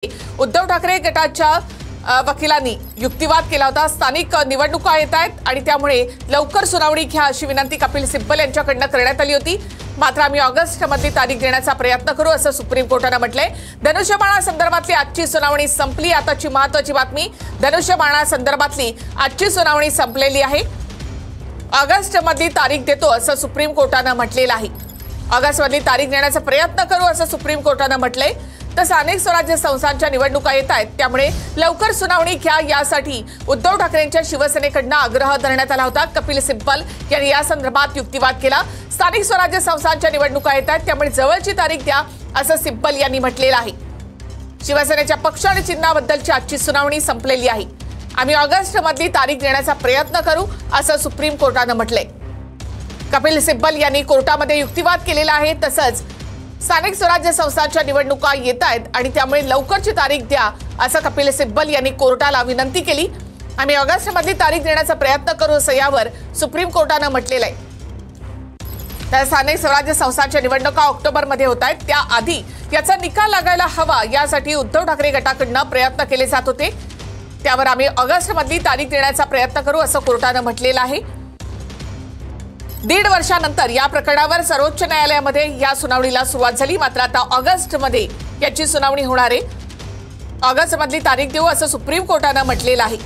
उद्धव ठाकरे गटाच्या वकिलांनी युक्तिवाद केला होता। स्थानिक निवडणुका येत आहेत आणि त्यामुळे लवकर सुनावणी घ्या अशी विनंती कपिल सिब्बल यांच्याकडून करण्यात आली होती। मात्र आम्ही ऑगस्टमध्ये तारीख देण्याचा प्रयत्न करू असं सुप्रीम कोर्टाने म्हटलंय। धनुष्यबाणा संदर्भातली आजची सुनावणी संपली। आताची महत्त्वाची बातमी, धनुष्यबाणा संदर्भातली आजची सुनावणी संपलेली आहे। ऑगस्टमध्ये तारीख देतो असं सुप्रीम कोर्टाने म्हटलेलं आहे। ऑगस्टमध्ये तारीख देण्याचा प्रयत्न करू असं सुप्रीम कोर्टाने म्हटलंय। तर अनेक स्वराज्य संस्थांच्या निवडणुका येत आहेत, त्यामुळे लवकर सुनावणी घ्या यासाठी उद्धव ठाकरेंच्या शिवसेनेकडून आग्रह धरण्यात आला होता। कपिल सिब्बल यांनी या संदर्भात युक्तिवाद केला। स्थानिक स्वराज्य संस्थांच्या निवडणुका येत आहेत, त्यामुळे जवळची तारीख द्या असं सिब्बल यांनी म्हटलेलं आहे। शिवसेनेच्या पक्ष आणि चिन्हाबद्दलची आजची सुनावणी संपलेली आहे। आम्ही ऑगस्टमध्ये तारीख देण्याचा प्रयत्न करू असं सुप्रीम कोर्टाने म्हटलंय। कपिल सिब्बल यांनी कोर्टामध्ये युक्तिवाद केलेला आहे। तसंच स्थानिक स्वराज्य संस्थांच्या निवडणुका येत आहेत आणि त्यामुळे लवकरची तारीख द्या असं कपिल सिब्बल यांनी कोर्टाला विनंती केली। आम्ही ऑगस्टमध्ये तारीख देण्याचा प्रयत्न करू असं यावर सुप्रीम कोर्टाने म्हटलेलं आहे। तर स्थानिक स्वराज्य संस्थांच्या निवडणुका ऑक्टोबरमध्ये होत आहेत, त्याआधी याचा निकाल लागायला हवा यासाठी उद्धव ठाकरे गटाकडून प्रयत्न केले जात होते। त्यावर आम्ही ऑगस्टमध्ये तारीख देण्याचा प्रयत्न करू असं कोर्टाने म्हटलेलं आहे। 1.5 वर्षानंतर या प्रकरणावर सर्वोच्च न्यायालयामध्ये या सुनावणीला सुरुवात झाली। मात्र आता ऑगस्टमध्ये याची सुनावणी होणार आहे। ऑगस्टमधली तारीख देऊ असं सुप्रीम कोर्टाने म्हटलेलं आहे।